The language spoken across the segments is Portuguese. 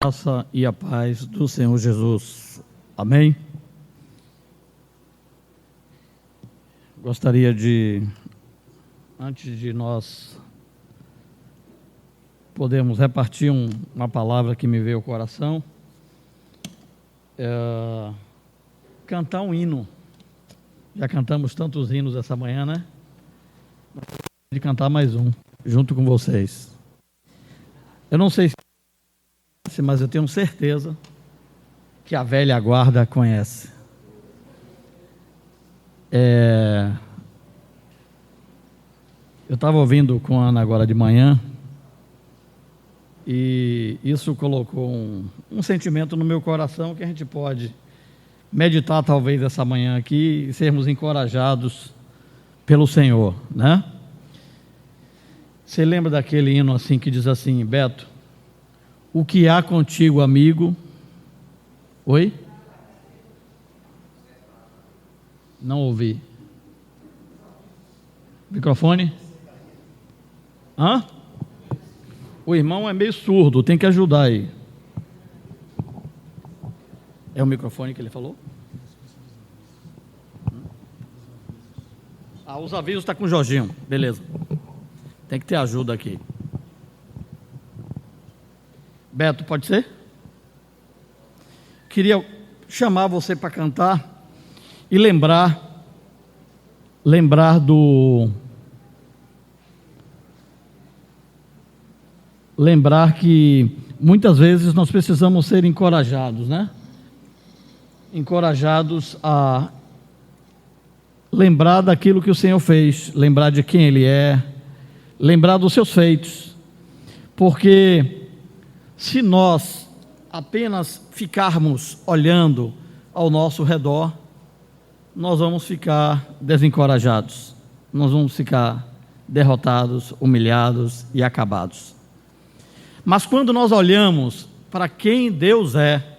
Graça e a paz do Senhor Jesus. Amém? Gostaria de, antes de nós podermos repartir uma palavra que me veio ao coração, cantar um hino. Já cantamos tantos hinos essa manhã, né? De cantar mais um, junto com vocês. Eu não sei se, mas eu tenho certeza que a velha guarda conhece. Eu estava ouvindo com a Ana agora de manhã e isso colocou um sentimento no meu coração que a gente pode meditar talvez essa manhã aqui e sermos encorajados pelo Senhor, né? Você lembra daquele hino assim que diz assim, Beto? O que há contigo, amigo? Oi? Não ouvi. Microfone? Hã? O irmão é meio surdo, tem que ajudar aí. É o microfone que ele falou? Os avisos está com o Jorginho, beleza. Tem que ter ajuda aqui. Beto, pode ser? Queria chamar você para cantar e lembrar que muitas vezes nós precisamos ser encorajados, né? Encorajados a lembrar daquilo que o Senhor fez, lembrar de quem Ele é, lembrar dos seus feitos, porque se nós apenas ficarmos olhando ao nosso redor, nós vamos ficar desencorajados, nós vamos ficar derrotados, humilhados e acabados. Mas quando nós olhamos para quem Deus é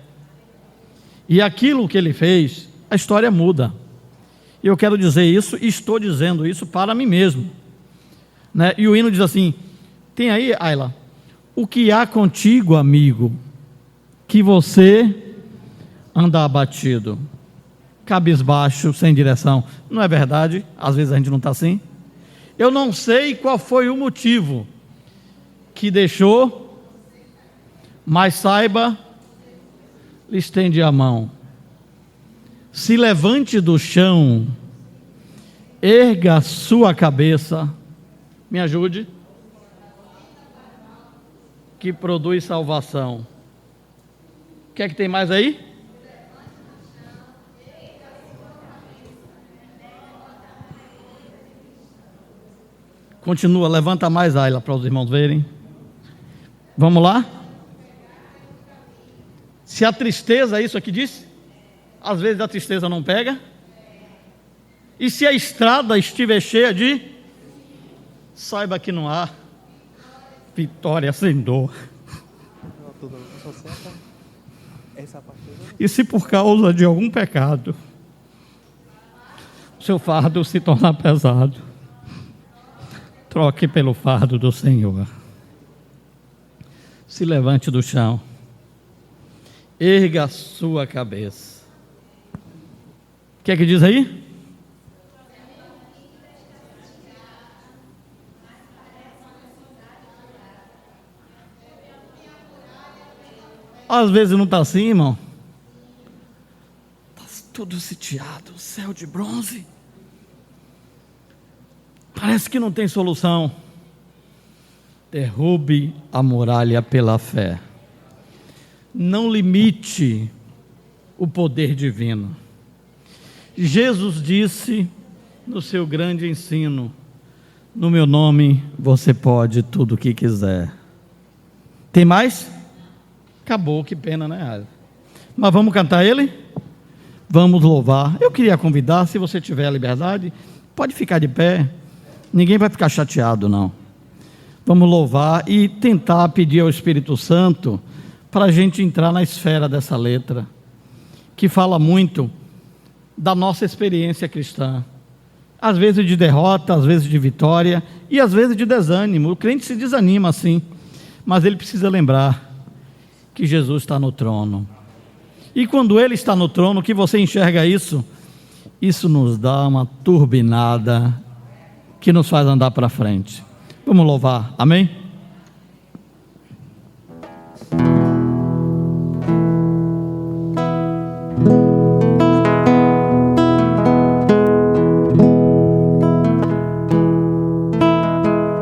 e aquilo que Ele fez, a história muda. E eu quero dizer isso e estou dizendo isso para mim mesmo, né? E o hino diz assim, tem aí, Ayla? O que há contigo, amigo, que você anda abatido, cabisbaixo, sem direção? Não é verdade? Às vezes a gente não está assim. Eu não sei qual foi o motivo que deixou, mas saiba, lhe estende a mão. Se levante do chão, erga a sua cabeça, me ajude, que produz salvação. O que é que tem mais aí? Continua, levanta mais, Ayla, para os irmãos verem. Vamos lá? Se a tristeza, é isso aqui diz? Às vezes a tristeza não pega. E se a estrada estiver cheia de... Saiba que não há vitória sem dor. E se por causa de algum pecado seu fardo se tornar pesado, troque pelo fardo do Senhor. Se levante do chão, erga a sua cabeça. O que é que diz aí? Às vezes não está assim, irmão. Está tudo sitiado, céu de bronze. Parece que não tem solução. Derrube a muralha pela fé. Não limite o poder divino. Jesus disse no seu grande ensino, no meu nome você pode tudo o que quiser. Tem mais? Acabou, que pena, né? Mas vamos cantar ele? Vamos louvar. Eu queria convidar, se você tiver a liberdade, pode ficar de pé. Ninguém vai ficar chateado, não. Vamos louvar e tentar pedir ao Espírito Santo para a gente entrar na esfera dessa letra, que fala muito da nossa experiência cristã. Às vezes de derrota, às vezes de vitória e às vezes de desânimo. O crente se desanima assim, mas ele precisa lembrar que Jesus está no trono. E quando Ele está no trono, que você enxerga isso, isso nos dá uma turbinada que nos faz andar para frente. Vamos louvar, amém?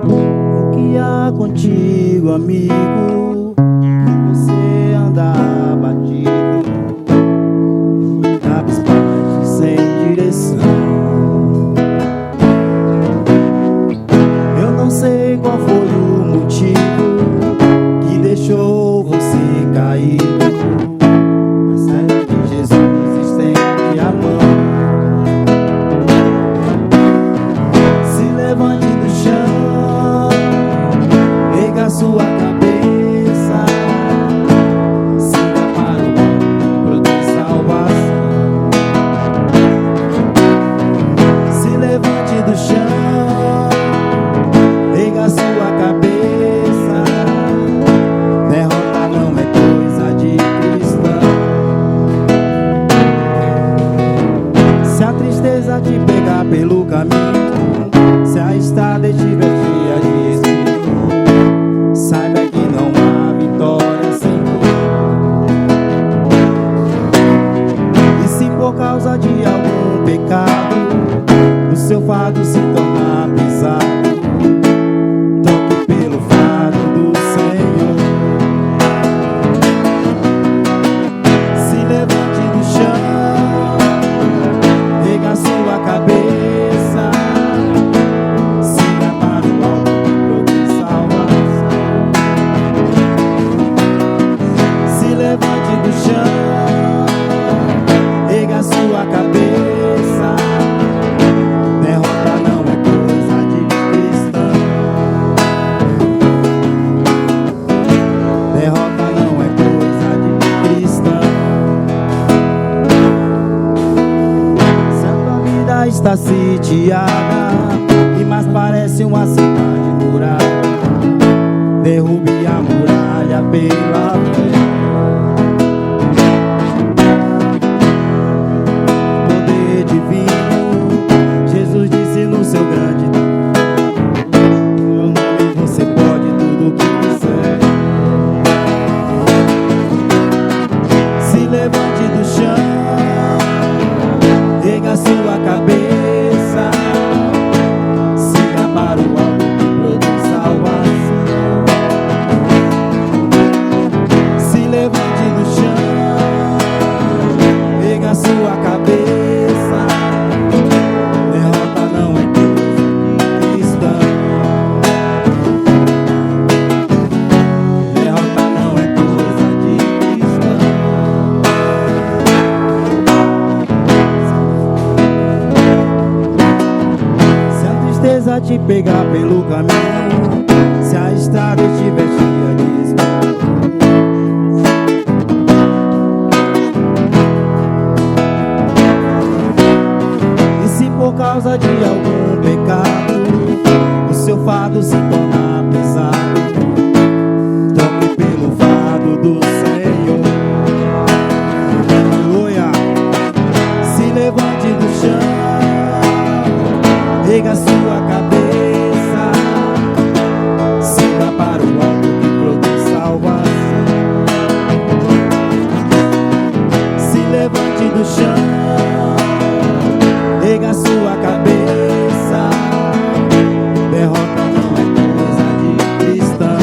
O que há contigo, amigo, que você anda abatido, cabisbaixo, sem direção? Eu não sei qual foi o motivo que deixou você caído, mas saiba que Jesus estende a mão. Se levante do chão, erga a sua cabeça, siga para o alto, produz salvação. Se levante do chão, erga a sua cabeça, derrota não é coisa de cristão. Se a tristeza te pegar pelo caminho, se a estrada estiver cheia de espinho, saiba que não há vitória sem dor. E se por causa de algum pecado o seu fardo se tornar pesado, toque pelo fardo do Senhor. Se levante do chão, erga a sua cabeça, siga para o alto, produz salvação. Se levante do chão, erga a sua cabeça, derrota não é coisa de cristão. Derrota não é coisa de cristão. Se a tua vida está sitiada e mais parece uma cidade murada, derrube a muralha pela fé. Poder divino, Jesus disse no seu grande nome, no meu nome você pode tudo o que quiser. Se levante do chão, erga a sua cabeça, siga para o alto, produz salvação. Se levante do chão, erga a sua cabeça, derrota não é coisa de cristão. Derrota não é coisa de cristão. Se a tristeza te pegar pelo caminho, se a estrada estiver cheia de espinhos, e se por causa de algum pecado o seu fardo se tornar pesado, toque pelo fardo do Senhor. Aleluia. Se levante do chão, erga a sua cabeça, siga para o alto que produz salvação. Se levante do chão, erga a sua cabeça, derrota não é coisa de cristão.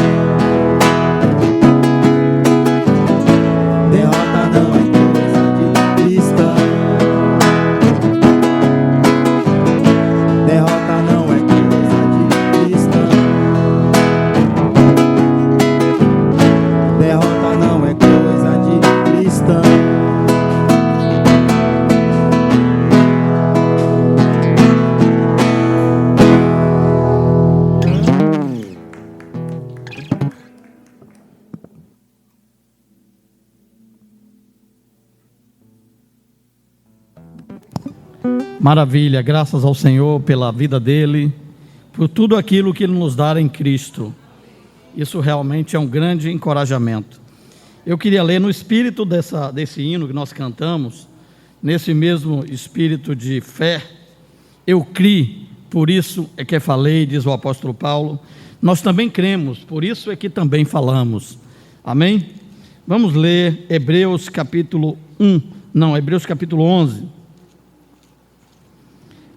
Derrota não é coisa de cristão. Derrota não é coisa de cristão. Derrota não é coisa de cristão. Maravilha, graças ao Senhor pela vida dele, por tudo aquilo que ele nos dá em Cristo. Isso realmente é um grande encorajamento. Eu queria ler no espírito desse hino que nós cantamos, nesse mesmo espírito de fé. Eu criei, por isso é que falei, diz o apóstolo Paulo. Nós também cremos, por isso é que também falamos. Amém? Vamos ler Hebreus capítulo 11.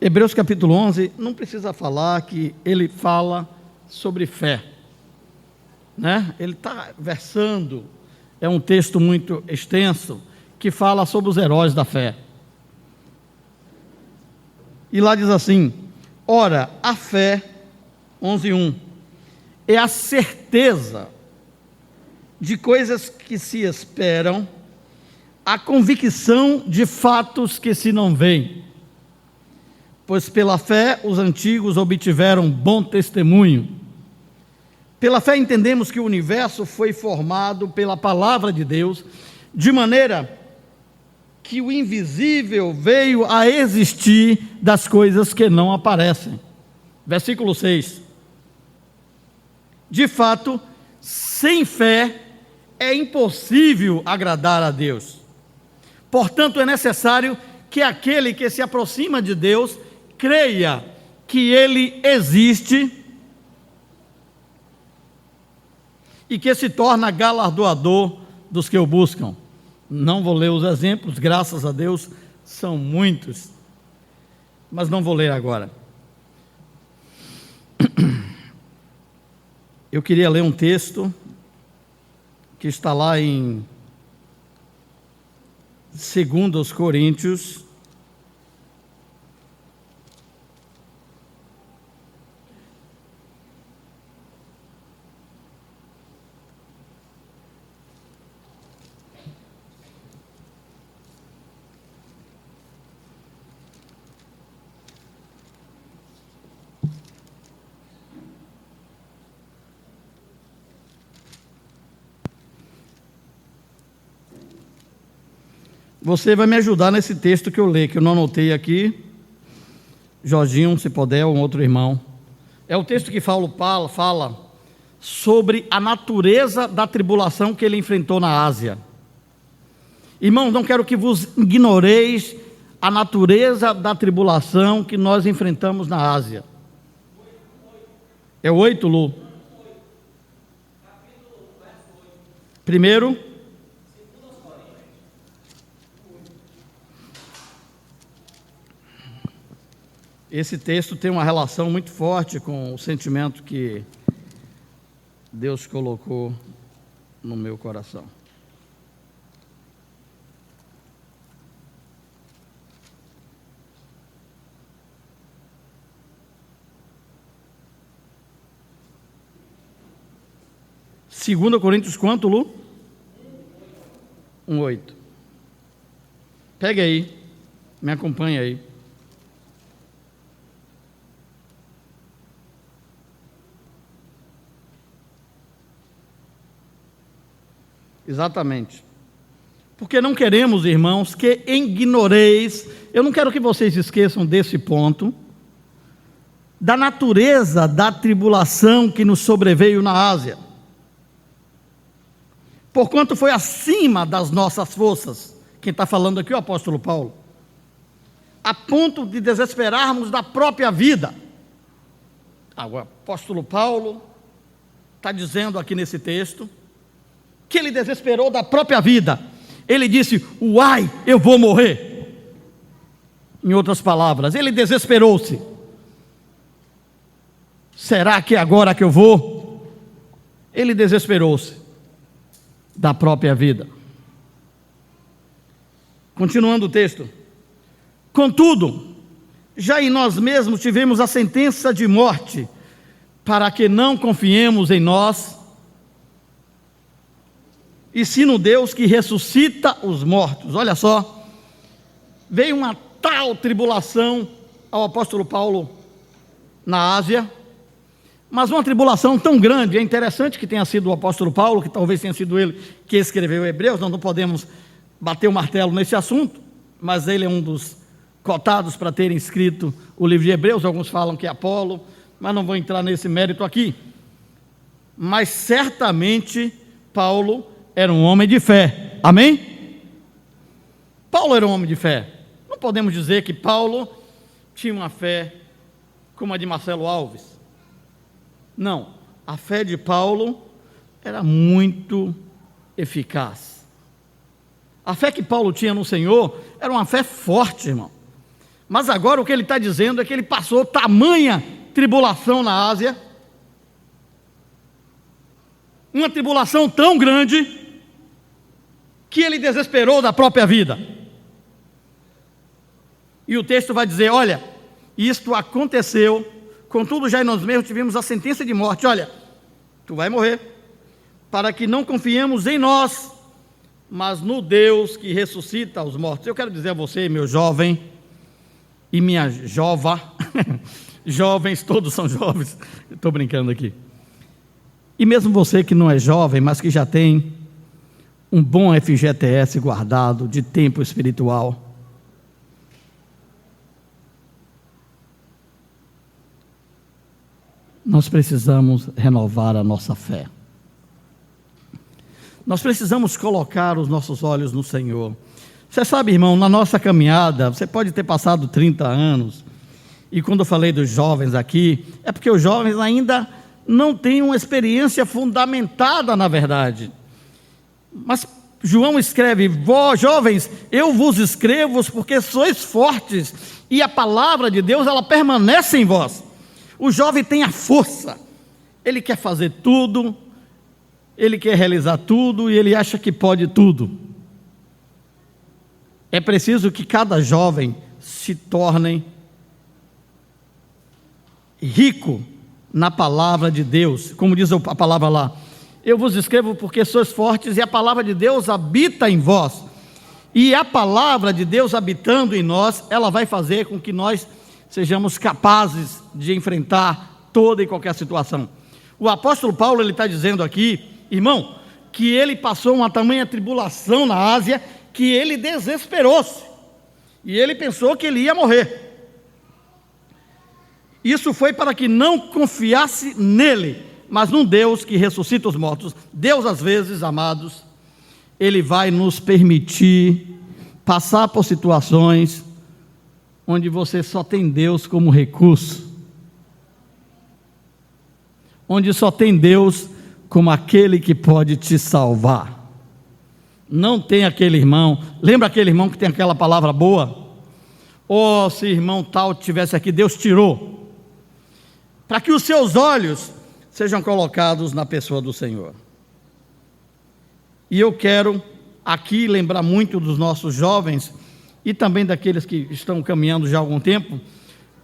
Hebreus capítulo 11, não precisa falar que ele fala sobre fé, né? Ele está versando, é um texto muito extenso, que fala sobre os heróis da fé. E lá diz assim: ora, a fé, 11:1, é a certeza de coisas que se esperam, a convicção de fatos que se não veem. Pois pela fé os antigos obtiveram bom testemunho. Pela fé entendemos que o universo foi formado pela palavra de Deus, de maneira que o invisível veio a existir das coisas que não aparecem. Versículo 6. De fato, sem fé é impossível agradar a Deus. Portanto, é necessário que aquele que se aproxima de Deus creia que Ele existe e que se torna galardoador dos que o buscam. Não vou ler os exemplos, graças a Deus, são muitos, mas não vou ler agora. Eu queria ler um texto que está lá em 2 Coríntios, você vai me ajudar nesse texto que eu leio, que eu não anotei aqui. Jorginho, se puder, ou um outro irmão. É o texto que Paulo fala sobre a natureza da tribulação que ele enfrentou na Ásia. Irmão, não quero que vos ignoreis a natureza da tribulação que nós enfrentamos na Ásia. É 8, Lu? Primeiro, esse texto tem uma relação muito forte com o sentimento que Deus colocou no meu coração. Segunda Coríntios quanto, Lu? 1:8. Pegue aí, me acompanhe aí. Exatamente. Porque não queremos, irmãos, que ignoreis, eu não quero que vocês esqueçam desse ponto, da natureza da tribulação que nos sobreveio na Ásia. Porquanto foi acima das nossas forças, quem está falando aqui é o apóstolo Paulo, a ponto de desesperarmos da própria vida. O apóstolo Paulo está dizendo aqui nesse texto, que ele desesperou da própria vida. Ele disse: uai, eu vou morrer. Em outras palavras, ele desesperou-se. Será que é agora que eu vou? Ele desesperou-se da própria vida. Continuando o texto. Contudo, já em nós mesmos tivemos a sentença de morte, para que não confiemos em nós, e sim no Deus que ressuscita os mortos. Olha só, veio uma tal tribulação ao apóstolo Paulo na Ásia, mas uma tribulação tão grande. É interessante que tenha sido o apóstolo Paulo, que talvez tenha sido ele que escreveu Hebreus. Nós não podemos bater o martelo nesse assunto, mas ele é um dos cotados para terem escrito o livro de Hebreus. Alguns falam que é Apolo, mas não vou entrar nesse mérito aqui. Mas certamente Paulo era um homem de fé. Amém? Paulo era um homem de fé. Não podemos dizer que Paulo tinha uma fé como a de Marcelo Alves. Não, a fé de Paulo era muito eficaz. A fé que Paulo tinha no Senhor era uma fé forte, irmão. Mas agora o que ele está dizendo é que ele passou tamanha tribulação na Ásia, uma tribulação tão grande, que ele desesperou da própria vida. E o texto vai dizer: olha, isto aconteceu, contudo já nós mesmos tivemos a sentença de morte. Olha, tu vai morrer, para que não confiemos em nós, mas no Deus que ressuscita os mortos. Eu quero dizer a você, meu jovem e minha jova, jovens, todos são jovens, estou brincando aqui, e mesmo você que não é jovem, mas que já tem um bom FGTS guardado de tempo espiritual, nós precisamos renovar a nossa fé. Nós precisamos colocar os nossos olhos no Senhor. Você sabe, irmão, na nossa caminhada, você pode ter passado 30 anos, e quando eu falei dos jovens aqui, é porque os jovens ainda não têm uma experiência fundamentada na verdade. Mas João escreve: vós, jovens, eu vos escrevo porque sois fortes, e a palavra de Deus, ela permanece em vós. O jovem tem a força, ele quer fazer tudo, ele quer realizar tudo, e ele acha que pode tudo. É preciso que cada jovem se torne rico na palavra de Deus, como diz a palavra lá: eu vos escrevo porque sois fortes, e a palavra de Deus habita em vós. E a palavra de Deus habitando em nós, ela vai fazer com que nós sejamos capazes de enfrentar toda e qualquer situação. O apóstolo Paulo, ele está dizendo aqui, irmão, que ele passou uma tamanha tribulação na Ásia, que ele desesperou-se, e ele pensou que ele ia morrer. Isso foi para que não confiasse nele, mas num Deus que ressuscita os mortos. Deus, às vezes, amados, ele vai nos permitir passar por situações onde você só tem Deus como recurso, onde só tem Deus como aquele que pode te salvar. Não tem aquele irmão, lembra aquele irmão que tem aquela palavra boa? Oh, se irmão tal tivesse aqui, Deus tirou. Para que os seus olhos sejam colocados na pessoa do Senhor. E eu quero aqui lembrar muito dos nossos jovens, e também daqueles que estão caminhando já há algum tempo,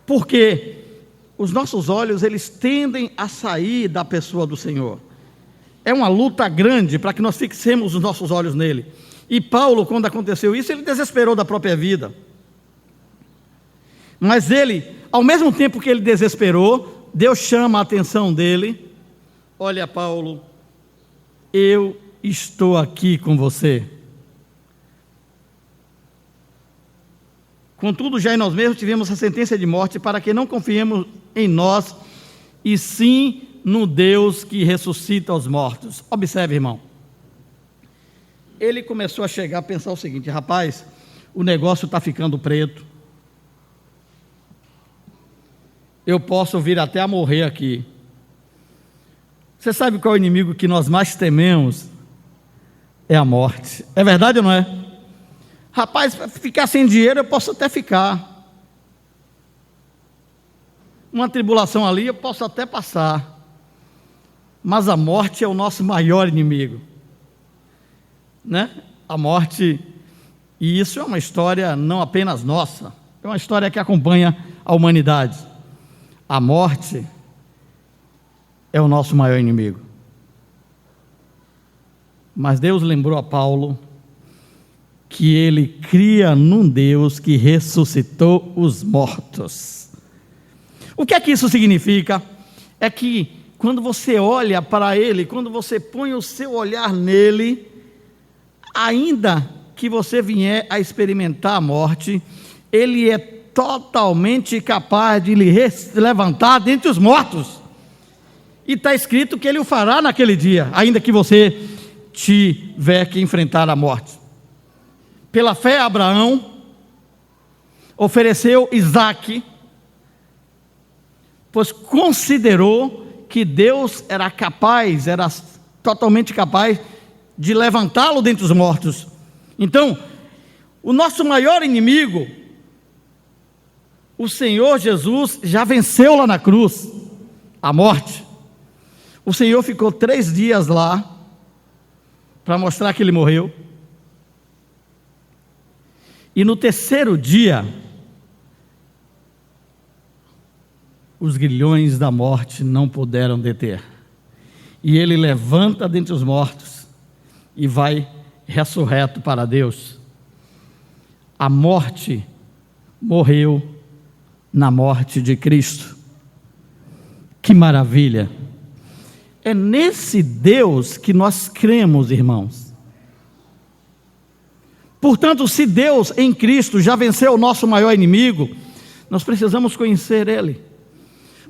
porque os nossos olhos, eles tendem a sair da pessoa do Senhor. É uma luta grande para que nós fixemos os nossos olhos nele. E Paulo, quando aconteceu isso, ele desesperou da própria vida. Mas ele, ao mesmo tempo que ele desesperou, Deus chama a atenção dele: olha, Paulo, eu estou aqui com você. Contudo, já em nós mesmos tivemos a sentença de morte, para que não confiemos em nós, e sim no Deus que ressuscita os mortos. Observe, irmão, ele começou a chegar a pensar o seguinte: rapaz, o negócio está ficando preto, eu posso vir até a morrer aqui. Você sabe qual é o inimigo que nós mais tememos? É a morte. É verdade ou não é? Rapaz, ficar sem dinheiro eu posso até ficar, uma tribulação ali eu posso até passar, mas a morte é o nosso maior inimigo, né? A morte, e isso é uma história não apenas nossa, é uma história que acompanha a humanidade. A morte é o nosso maior inimigo. Mas Deus lembrou a Paulo que ele cria num Deus que ressuscitou os mortos. O que é que isso significa? É que quando você olha para ele, quando você põe o seu olhar nele, ainda que você vier a experimentar a morte, ele é totalmente capaz de lhe levantar dentre os mortos. E está escrito que ele o fará naquele dia, ainda que você tiver que enfrentar a morte. Pela fé, Abraão ofereceu Isaque, pois considerou que Deus era capaz, era totalmente capaz de levantá-lo dentre os mortos. Então, o nosso maior inimigo, o Senhor Jesus, já venceu lá na cruz, a morte. O Senhor ficou 3 dias lá, para mostrar que ele morreu. E no 3º dia, os grilhões da morte não puderam deter. E ele levanta dentre os mortos e vai ressurreto para Deus. A morte morreu na morte de Cristo. Que maravilha! É nesse Deus que nós cremos, irmãos. Portanto, se Deus em Cristo já venceu o nosso maior inimigo, nós precisamos conhecer Ele.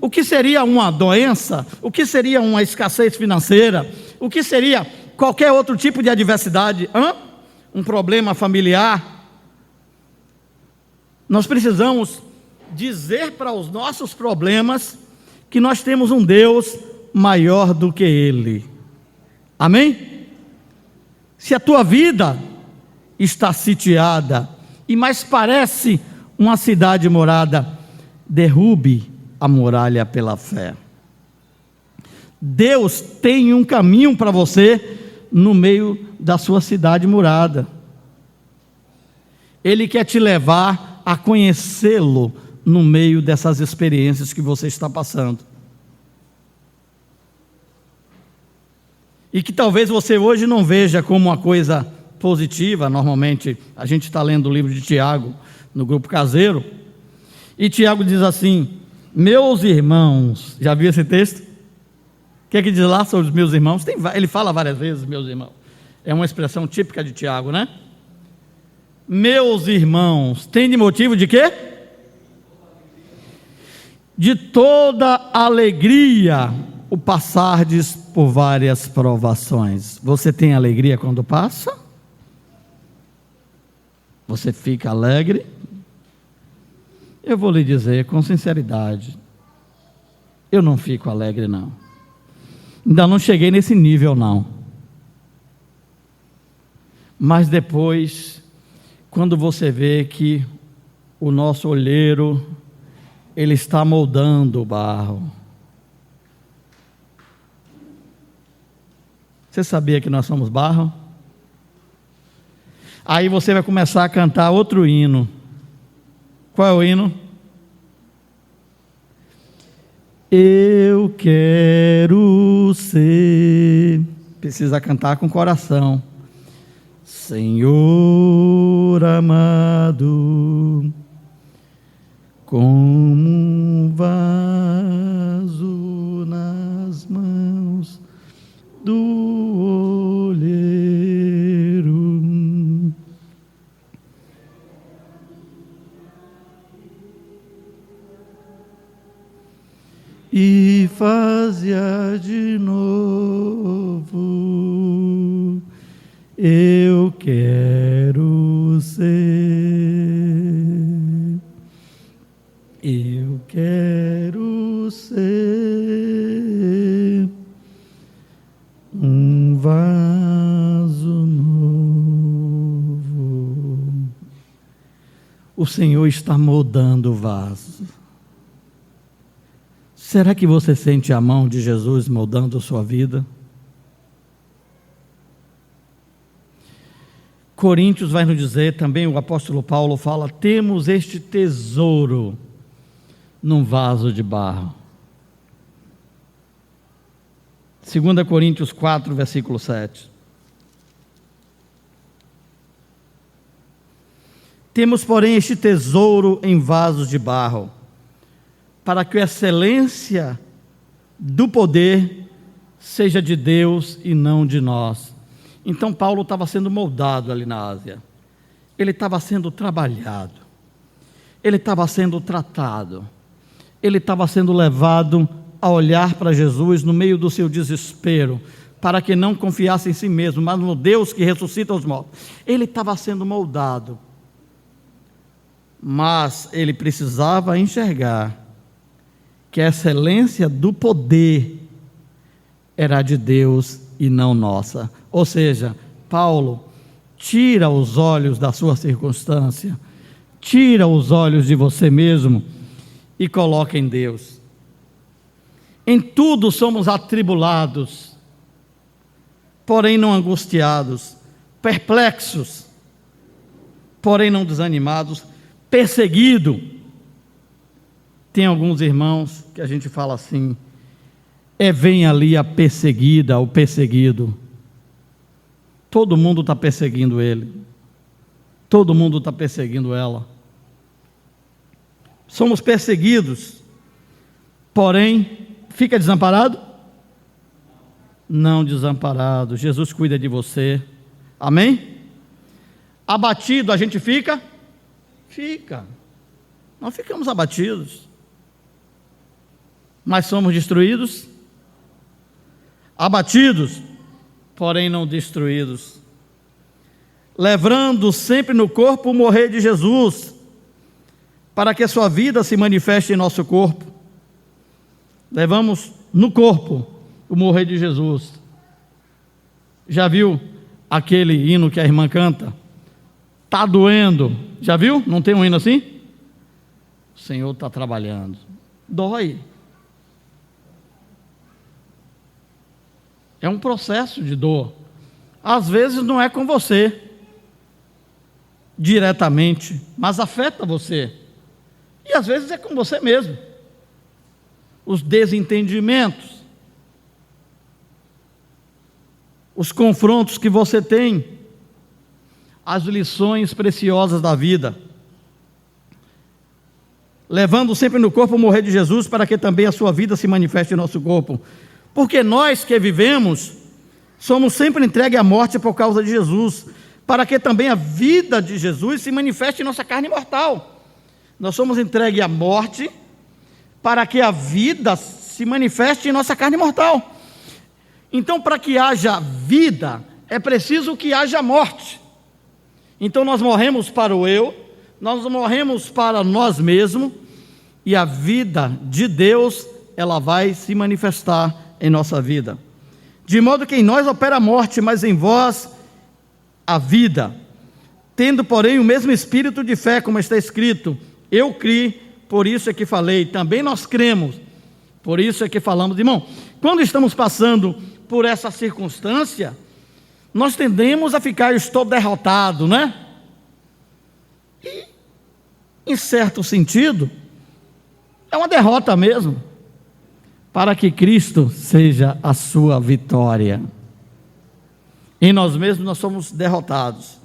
O que seria uma doença? O que seria uma escassez financeira? O que seria qualquer outro tipo de adversidade? Um problema familiar? Nós precisamos dizer para os nossos problemas que nós temos um Deus maior do que Ele. Amém? Se a tua vida está sitiada e mais parece uma cidade morada, derrube a muralha pela fé. Deus tem um caminho para você no meio da sua cidade murada. Ele quer te levar a conhecê-lo no meio dessas experiências que você está passando. E que talvez você hoje não veja como uma coisa positiva. Normalmente a gente está lendo o livro de Tiago no grupo caseiro, e Tiago diz assim: meus irmãos, já viu esse texto? O que é que diz lá sobre os meus irmãos? Ele fala várias vezes, meus irmãos, é uma expressão típica de Tiago, né? Meus irmãos, tem de motivo de quê? De toda alegria o passardes por várias provações. Você tem alegria quando passa? Você fica alegre? Eu vou lhe dizer com sinceridade, eu não fico alegre não. Ainda não cheguei nesse nível não. Mas depois, quando você vê que o nosso olheiro, ele está moldando o barro. Você sabia que nós somos barro? Aí você vai começar a cantar outro hino. Qual é o hino? Eu quero ser. Precisa cantar com o coração. Senhor amado, como um vaso nas mãos do olheiro. E fazia de novo. Eu quero ser. Eu quero ser um vaso novo. O Senhor está moldando o vaso. Será que você sente a mão de Jesus moldando a sua vida? Coríntios vai nos dizer, também o apóstolo Paulo fala, temos este tesouro num vaso de barro. 2 Coríntios 4, versículo 7. Temos, porém, este tesouro em vasos de barro, para que a excelência do poder seja de Deus e não de nós. Então Paulo estava sendo moldado ali na Ásia, ele estava sendo trabalhado, ele estava sendo tratado, ele estava sendo levado a olhar para Jesus no meio do seu desespero, para que não confiasse em si mesmo, mas no Deus que ressuscita os mortos. Ele estava sendo moldado, mas ele precisava enxergar que a excelência do poder era de Deus e não nossa. Ou seja, Paulo, tira os olhos da sua circunstância, tira os olhos de você mesmo e coloca em Deus. Em tudo somos atribulados, porém não angustiados, perplexos, porém não desanimados, perseguido. Tem alguns irmãos que a gente fala assim: vem ali a perseguida, o perseguido. Todo mundo está perseguindo ele, todo mundo está perseguindo ela. Somos perseguidos, porém, fica desamparado? Não desamparado. Jesus cuida de você, amém? Abatido a gente fica? Fica. Não ficamos abatidos, mas somos destruídos? Abatidos, porém não destruídos, levando sempre no corpo o morrer de Jesus, para que a sua vida se manifeste em nosso corpo. Levamos no corpo o morrer de Jesus. Já viu aquele hino que a irmã canta? Está doendo. Já viu? Não tem um hino assim? O Senhor está trabalhando. Dói. É um processo de dor. Às vezes não é com você diretamente, mas afeta você. E às vezes é com você mesmo. Os desentendimentos, os confrontos que você tem, as lições preciosas da vida. Levando sempre no corpo o morrer de Jesus, para que também a sua vida se manifeste em nosso corpo. Porque nós que vivemos, somos sempre entregues à morte por causa de Jesus, para que também a vida de Jesus se manifeste em nossa carne mortal. Nós somos entregues à morte, para que a vida se manifeste em nossa carne mortal. Então, para que haja vida, é preciso que haja morte. Então nós morremos para o eu, nós morremos para nós mesmos, e a vida de Deus, ela vai se manifestar em nossa vida. De modo que em nós opera a morte, mas em vós a vida. Tendo, porém, o mesmo espírito de fé, como está escrito: eu criei, por isso é que falei. Também nós cremos, por isso é que falamos. Irmão, quando estamos passando por essa circunstância, nós tendemos a ficar: estou derrotado, né? E, em certo sentido, é uma derrota mesmo, para que Cristo seja a sua vitória. Em nós mesmos nós somos derrotados,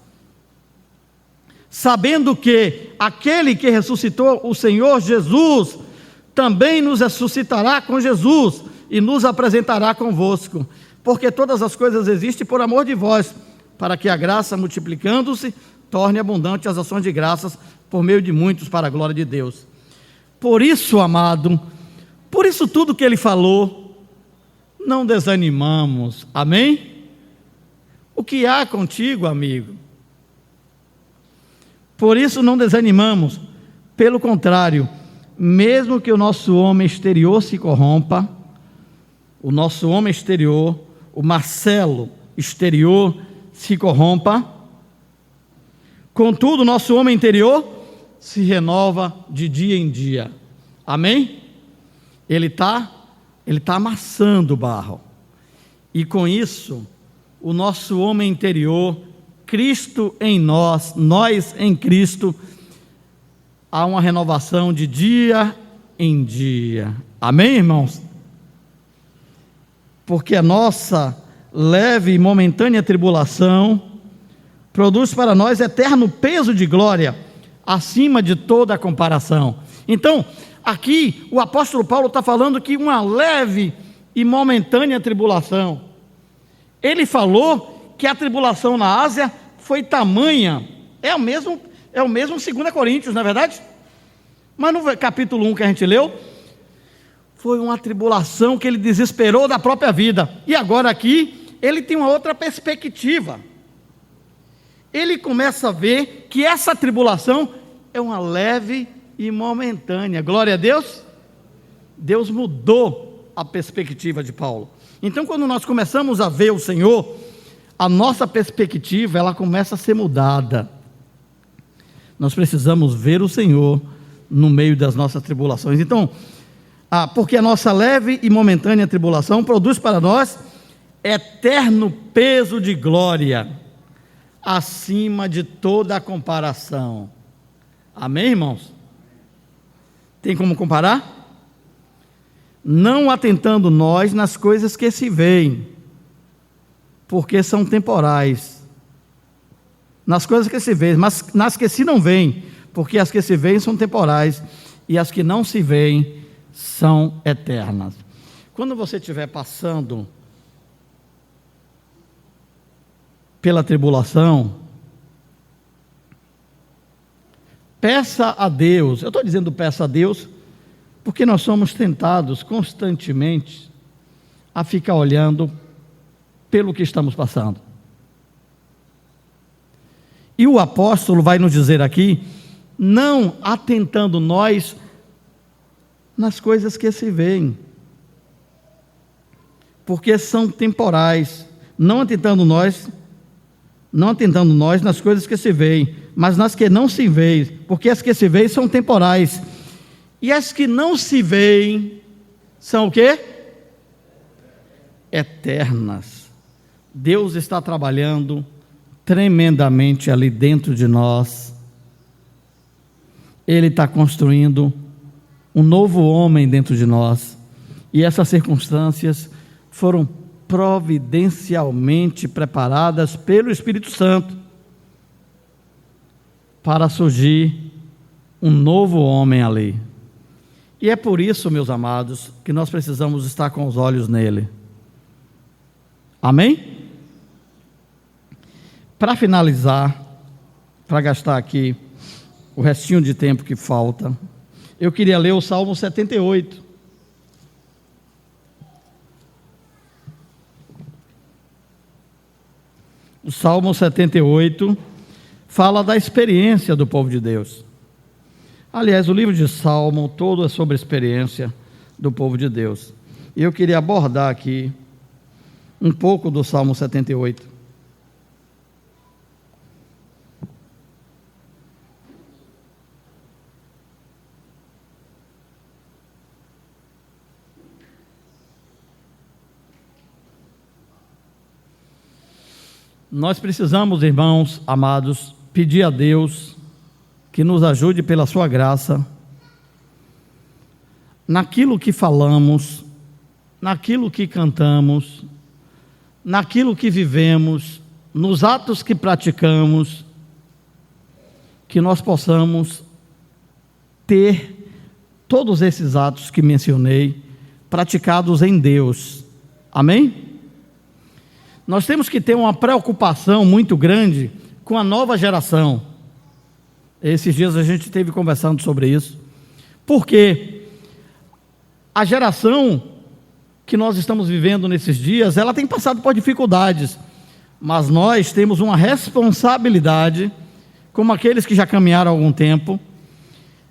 sabendo que aquele que ressuscitou o Senhor Jesus, também nos ressuscitará com Jesus, e nos apresentará convosco, porque todas as coisas existem por amor de vós, para que a graça, multiplicando-se, torne abundante as ações de graças, por meio de muitos, para a glória de Deus. Por isso, amado, por isso tudo que ele falou, não desanimamos, amém? O que há contigo, amigo? Por isso não desanimamos, pelo contrário, mesmo que o nosso homem exterior se corrompa, o nosso homem exterior, o Marcelo exterior se corrompa, contudo o nosso homem interior se renova de dia em dia, amém? Ele está amassando o barro, e com isso, o nosso homem interior, Cristo em nós, nós em Cristo, há uma renovação de dia em dia, amém, irmãos? Porque a nossa leve e momentânea tribulação produz para nós eterno peso de glória, acima de toda a comparação. Então, aqui o apóstolo Paulo está falando que uma leve e momentânea tribulação. Ele falou que a tribulação na Ásia foi tamanha, é o mesmo 2 Coríntios, não é verdade? Mas no capítulo 1 que a gente leu, foi uma tribulação que ele desesperou da própria vida. E agora aqui, ele tem uma outra perspectiva. Ele começa a ver que essa tribulação é uma leve e momentânea. Glória a Deus. Deus mudou a perspectiva de Paulo. Então, quando nós começamos a ver o Senhor, a nossa perspectiva, ela começa a ser mudada. Nós precisamos ver o Senhor no meio das nossas tribulações. Então, porque a nossa leve e momentânea tribulação produz para nós eterno peso de glória, acima de toda a comparação. Amém, irmãos? Tem como comparar? Não atentando nós nas coisas que se veem, porque são temporais. Nas coisas que se veem, mas nas que se não veem, porque as que se veem são temporais, e as que não se veem são eternas. Quando você estiver passando pela tribulação, peça a Deus. Eu estou dizendo peça a Deus porque nós somos tentados constantemente a ficar olhando pelo que estamos passando. E o apóstolo vai nos dizer aqui, não atentando nós nas coisas que se veem, porque são temporais, não atentando nós nas coisas que se veem, mas nas que não se veem, porque as que se veem são temporais, e as que não se veem são o quê? Eternas. Deus está trabalhando tremendamente ali dentro de nós. Ele está construindo um novo homem dentro de nós, e essas circunstâncias foram providencialmente preparadas pelo Espírito Santo para surgir um novo homem ali. E é por isso, meus amados, que nós precisamos estar com os olhos nele. Amém? Para finalizar, para gastar aqui o restinho de tempo que falta, eu queria ler o Salmo 78. O Salmo 78 fala da experiência do povo de Deus. Aliás, o livro de Salmo todo é sobre a experiência do povo de Deus. E eu queria abordar aqui um pouco do Salmo 78. Nós precisamos, irmãos amados, pedir a Deus que nos ajude pela sua graça, naquilo que falamos, naquilo que cantamos, naquilo que vivemos, nos atos que praticamos, que nós possamos ter todos esses atos que mencionei, praticados em Deus. Amém? Nós temos que ter uma preocupação muito grande com a nova geração. Esses dias a gente esteve conversando sobre isso, porque a geração que nós estamos vivendo nesses dias, ela tem passado por dificuldades, mas nós temos uma responsabilidade, como aqueles que já caminharam há algum tempo,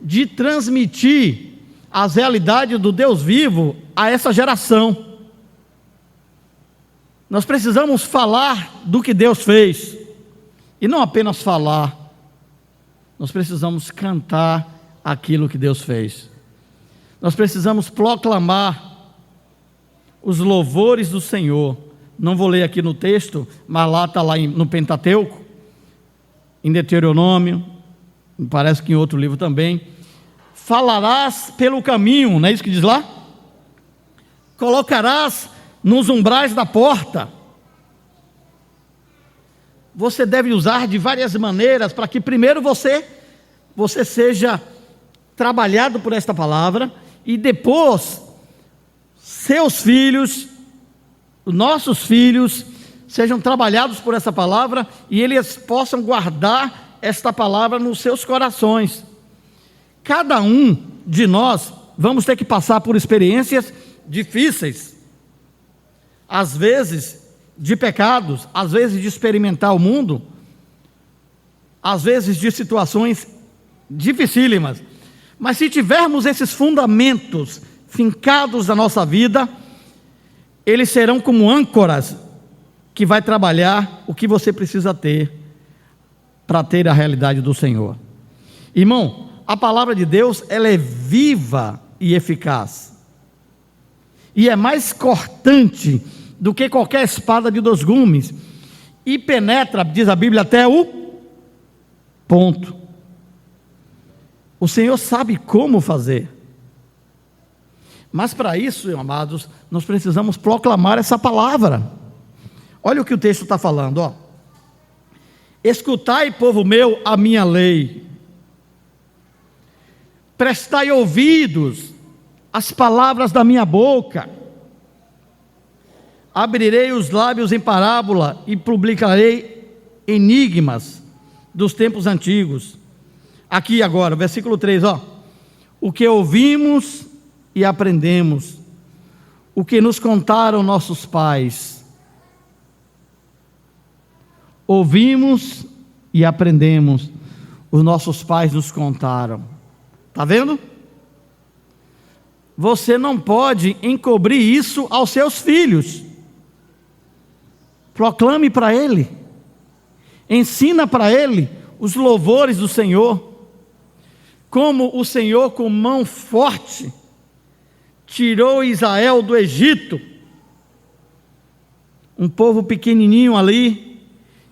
de transmitir as realidades do Deus vivo a essa geração. Nós precisamos falar do que Deus fez, e não apenas falar, nós precisamos cantar aquilo que Deus fez. Nós precisamos proclamar os louvores do Senhor. Não vou ler aqui no texto, mas lá está lá no Pentateuco, em Deuteronômio, me parece que em outro livro também. Falarás pelo caminho, não é isso que diz lá? Colocarás nos umbrais da porta. Você deve usar de várias maneiras para que primeiro você seja trabalhado por esta palavra, e depois seus filhos, nossos filhos, sejam trabalhados por essa palavra, e eles possam guardar esta palavra nos seus corações. Cada um de nós vamos ter que passar por experiências difíceis. Às vezes de pecados, às vezes de experimentar o mundo, às vezes de situações dificílimas. Mas se tivermos esses fundamentos fincados na nossa vida, eles serão como âncoras que vai trabalhar o que você precisa ter para ter a realidade do Senhor. Irmão, a palavra de Deus, ela é viva e eficaz, e é mais cortante do que qualquer espada de 2 gumes, e penetra, diz a Bíblia, até o ponto. O Senhor sabe como fazer, mas para isso, amados, nós precisamos proclamar essa palavra. Olha o que o texto está falando, ó. Escutai, povo meu, a minha lei, prestai ouvidos às palavras da minha boca, abrirei os lábios em parábola e publicarei enigmas dos tempos antigos. Aqui agora, versículo 3, ó. O que ouvimos e aprendemos, o que nos contaram nossos pais. Ouvimos e aprendemos, os nossos pais nos contaram. Está vendo? Você não pode encobrir isso aos seus filhos. Proclame para ele, ensina para ele os louvores do Senhor, como o Senhor com mão forte tirou Israel do Egito, um povo pequenininho ali,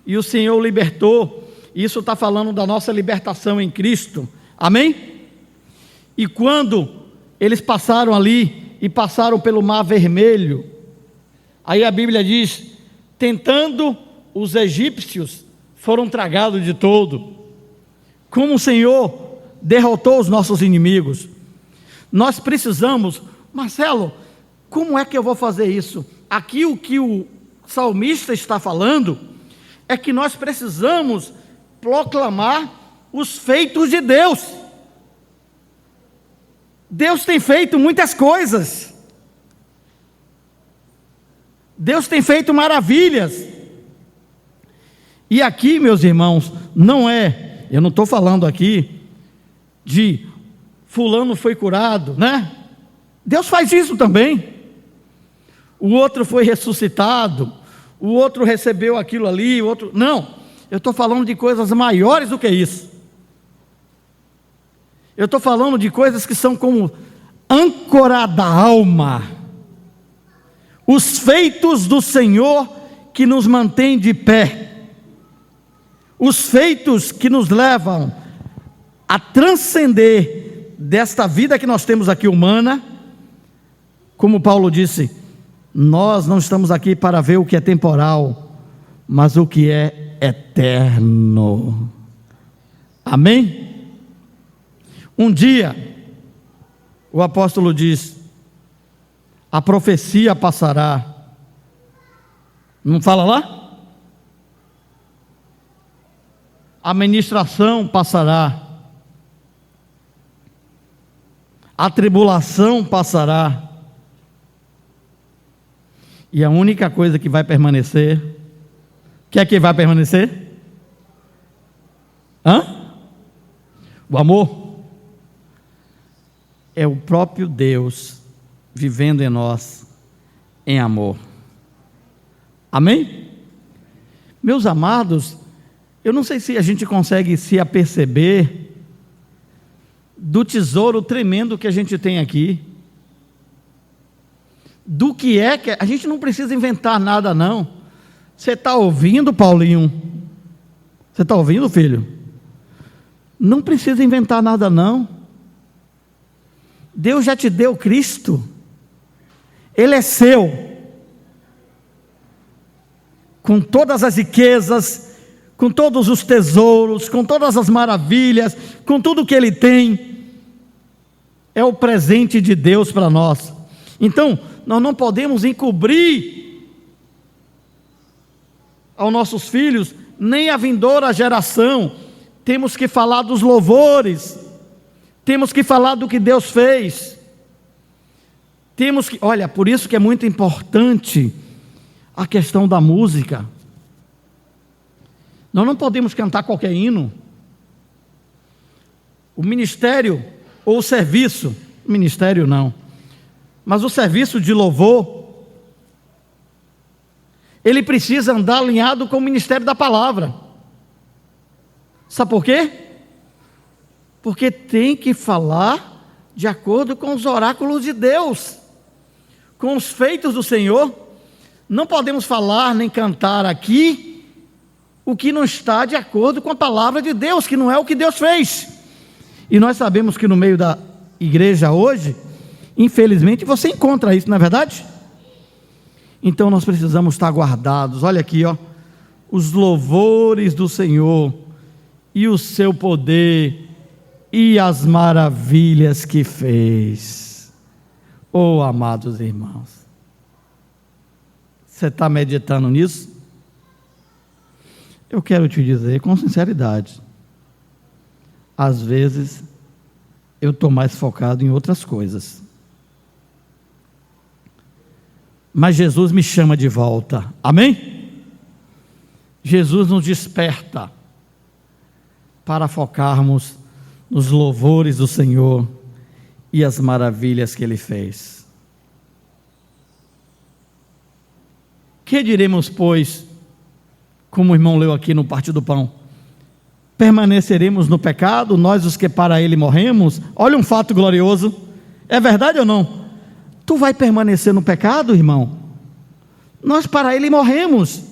e o Senhor libertou. Isso está falando da nossa libertação em Cristo, amém? E quando eles passaram ali, e passaram pelo Mar Vermelho, aí a Bíblia diz, tentando, os egípcios foram tragados de todo. Como o Senhor derrotou os nossos inimigos. Nós precisamos, Marcelo, como é que eu vou fazer isso? Aqui o que o salmista está falando é que nós precisamos proclamar os feitos de Deus. Deus tem feito muitas coisas, Deus tem feito maravilhas, e aqui, meus irmãos, eu não estou falando aqui de fulano foi curado, né? Deus faz isso também. O outro foi ressuscitado, o outro recebeu aquilo ali, o outro... Não, eu estou falando de coisas maiores do que isso. Eu estou falando de coisas que são como âncora da alma. Os feitos do Senhor que nos mantém de pé. Os feitos que nos levam a transcender desta vida que nós temos aqui humana. Como Paulo disse, nós não estamos aqui para ver o que é temporal, mas o que é eterno. Amém? Um dia, o apóstolo diz, a profecia passará. Não fala lá? A ministração passará, a tribulação passará, e a única coisa que vai permanecer, o que é que vai permanecer? O amor. É o próprio Deus vivendo em nós em amor. Amém? Meus amados, eu não sei se a gente consegue se aperceber do tesouro tremendo que a gente tem aqui, do que a gente não precisa inventar nada não. Você está ouvindo, Paulinho? Você está ouvindo, filho? Não precisa inventar nada não. Deus já te deu Cristo, Ele é seu, com todas as riquezas, com todos os tesouros, com todas as maravilhas, com tudo que Ele tem, é o presente de Deus para nós. Então, nós não podemos encobrir aos nossos filhos, nem a vindoura geração. Temos que falar dos louvores, temos que falar do que Deus fez, olha, por isso que é muito importante a questão da música. Nós não podemos cantar qualquer hino. O ministério ou o serviço, ministério não, mas o serviço de louvor, ele precisa andar alinhado com o ministério da palavra. Sabe por quê? Porque tem que falar de acordo com os oráculos de Deus, com os feitos do Senhor. Não podemos falar nem cantar aqui o que não está de acordo com a palavra de Deus, que não é o que Deus fez. E nós sabemos que no meio da igreja hoje, infelizmente, você encontra isso, não é verdade? Então nós precisamos estar guardados. Olha aqui, ó, os louvores do Senhor e o seu poder e as maravilhas que fez. Oh, amados irmãos, você está meditando nisso? Eu quero te dizer com sinceridade, às vezes eu estou mais focado em outras coisas, mas Jesus me chama de volta, amém? Jesus nos desperta para focarmos nos louvores do Senhor e as maravilhas que Ele fez. Que diremos, pois, como o irmão leu aqui no Partir do Pão? Permaneceremos no pecado, nós os que para ele morremos? Olha um fato glorioso, é verdade ou não? Tu vai permanecer no pecado, irmão? Nós para ele morremos.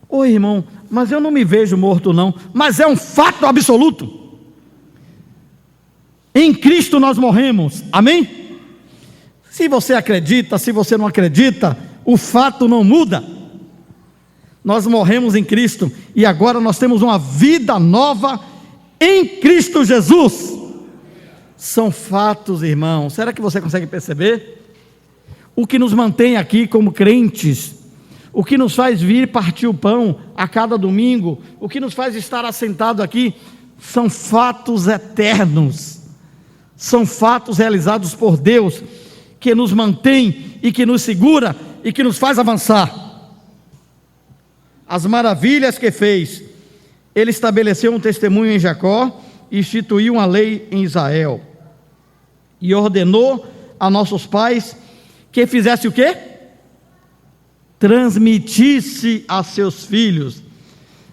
Ô irmão, mas eu não me vejo morto não, mas é um fato absoluto. Em Cristo nós morremos, amém? Se você acredita, se você não acredita, o fato não muda. Nós morremos em Cristo e agora nós temos uma vida nova em Cristo Jesus. São fatos, irmãos. Será que você consegue perceber? O que nos mantém aqui como crentes, o que nos faz vir partir o pão a cada domingo, o que nos faz estar assentado aqui, são fatos eternos, são fatos realizados por Deus, que nos mantém e que nos segura e que nos faz avançar. As maravilhas que fez, ele estabeleceu um testemunho em Jacó, instituiu uma lei em Israel, e ordenou a nossos pais que fizesse o quê? Transmitisse a seus filhos,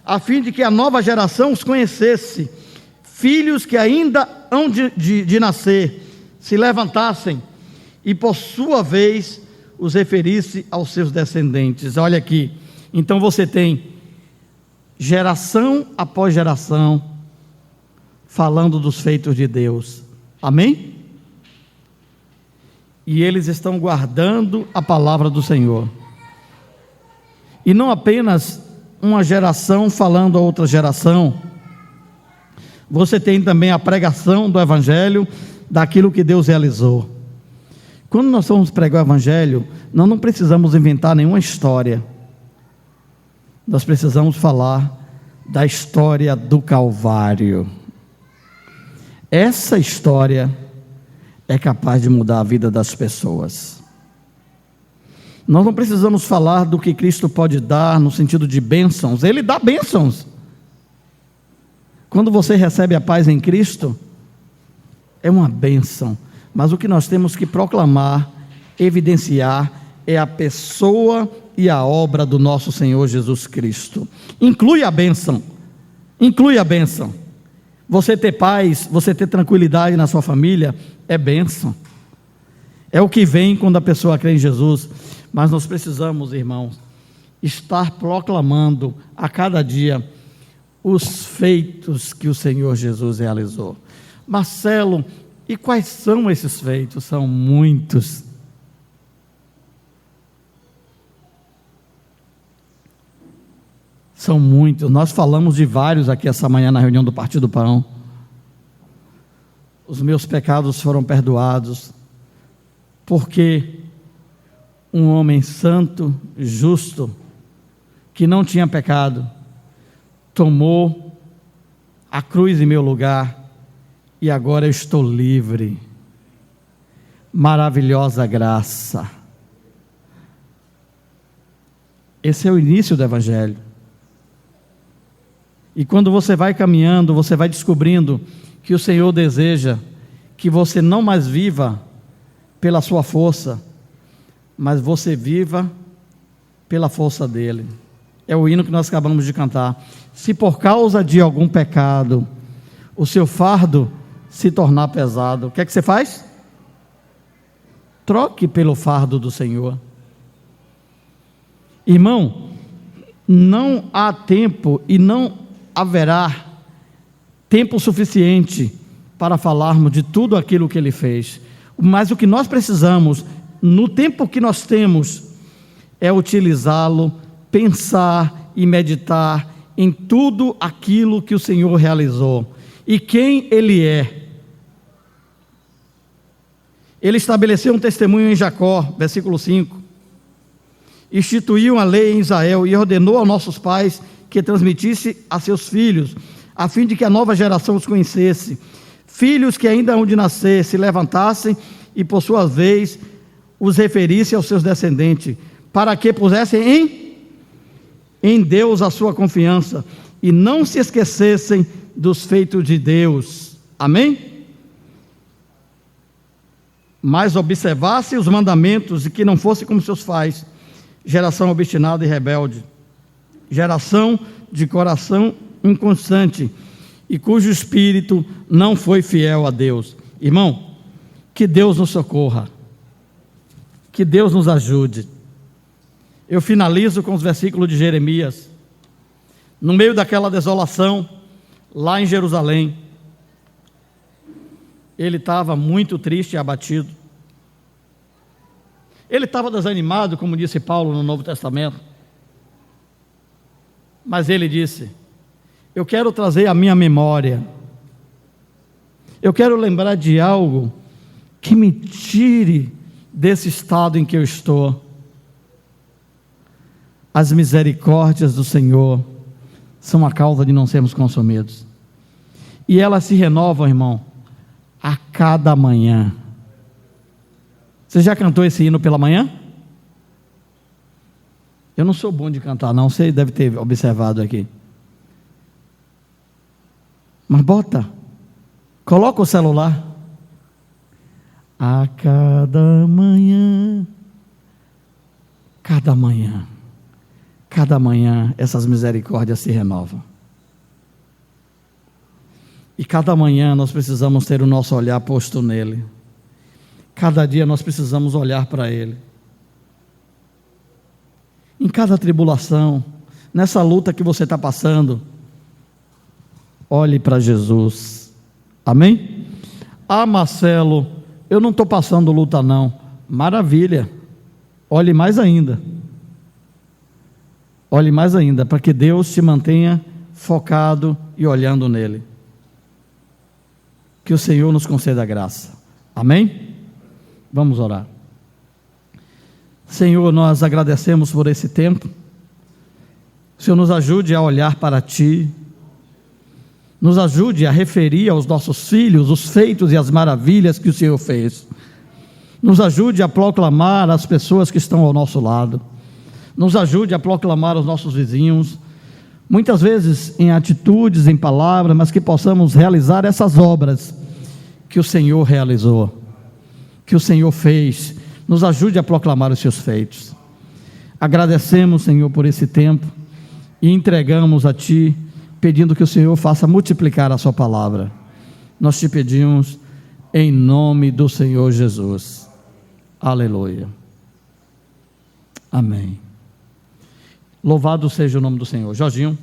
a fim de que a nova geração os conhecesse, filhos que ainda hão de nascer, se levantassem, e por sua vez os referisse aos seus descendentes. Olha aqui, então você tem geração após geração falando dos feitos de Deus, amém? E eles estão guardando a palavra do Senhor, e não apenas uma geração falando a outra geração, você tem também a pregação do Evangelho, daquilo que Deus realizou. Quando nós vamos pregar o Evangelho, nós não precisamos inventar nenhuma história, nós precisamos falar da história do Calvário. Essa história é capaz de mudar a vida das pessoas. Nós não precisamos falar do que Cristo pode dar no sentido de bênçãos, Ele dá bênçãos. Quando você recebe a paz em Cristo, é uma bênção, mas o que nós temos que proclamar, evidenciar, é a pessoa e a obra do nosso Senhor Jesus Cristo. Inclui a bênção, inclui a bênção. Você ter paz, você ter tranquilidade na sua família, é bênção. É o que vem quando a pessoa crê em Jesus. Mas nós precisamos, irmãos, estar proclamando a cada dia os feitos que o Senhor Jesus realizou. Marcelo, e quais são esses feitos? São muitos. São muitos. Nós falamos de vários aqui essa manhã na reunião do Partir do Pão. Os meus pecados foram perdoados, porque um homem santo, justo, que não tinha pecado, tomou a cruz em meu lugar, e agora eu estou livre. Maravilhosa graça. Esse é o início do Evangelho. E quando você vai caminhando, você vai descobrindo que o Senhor deseja que você não mais viva pela sua força, mas você viva pela força dele. É o hino que nós acabamos de cantar. Se por causa de algum pecado o seu fardo se tornar pesado, o que é que você faz? Troque pelo fardo do Senhor. Irmão, não há tempo e não haverá tempo suficiente para falarmos de tudo aquilo que ele fez, mas o que nós precisamos, no tempo que nós temos, é utilizá-lo, pensar e meditar em tudo aquilo que o Senhor realizou e quem ele é. Ele estabeleceu um testemunho em Jacó, versículo 5, instituiu a lei em Israel e ordenou aos nossos pais que transmitisse a seus filhos, a fim de que a nova geração os conhecesse. Filhos que ainda hão de nascer se levantassem e por sua vez os referisse aos seus descendentes, para que pusessem em Deus a sua confiança e não se esquecessem dos feitos de Deus. Amém? Mas observasse os mandamentos e que não fosse como seus pais, geração obstinada e rebelde, geração de coração inconstante e cujo espírito não foi fiel a Deus. Irmão, que Deus nos socorra, que Deus nos ajude. Eu finalizo com os versículos de Jeremias. No meio daquela desolação, lá em Jerusalém, ele estava muito triste e abatido. Ele estava desanimado, como disse Paulo no Novo Testamento. Mas ele disse: eu quero trazer à minha memória, eu quero lembrar de algo que me tire desse estado em que eu estou. As misericórdias do Senhor são a causa de não sermos consumidos, e elas se renovam, irmão, a cada manhã. Você já cantou esse hino pela manhã? Eu não sou bom de cantar não, você deve ter observado aqui. Mas coloca o celular. A cada manhã, essas misericórdias se renovam. E cada manhã nós precisamos ter o nosso olhar posto nele. Cada dia nós precisamos olhar para ele. Em cada tribulação, nessa luta que você está passando, olhe para Jesus. Amém? Ah, Marcelo, eu não estou passando luta não. Maravilha. Olhe mais ainda. Olhe mais ainda, para que Deus te mantenha focado e olhando nele. Que o Senhor nos conceda a graça. Amém? Vamos orar. Senhor, nós agradecemos por esse tempo. O Senhor nos ajude a olhar para Ti. Nos ajude a referir aos nossos filhos os feitos e as maravilhas que o Senhor fez. Nos ajude a proclamar às pessoas que estão ao nosso lado. Nos ajude a proclamar aos nossos vizinhos, muitas vezes em atitudes, em palavras, mas que possamos realizar essas obras que o Senhor realizou, que o Senhor fez. Nos ajude a proclamar os seus feitos. Agradecemos, Senhor, por esse tempo e entregamos a Ti, pedindo que o Senhor faça multiplicar a Sua palavra. Nós te pedimos em nome do Senhor Jesus. Aleluia. Amém. Louvado seja o nome do Senhor. Jorginho.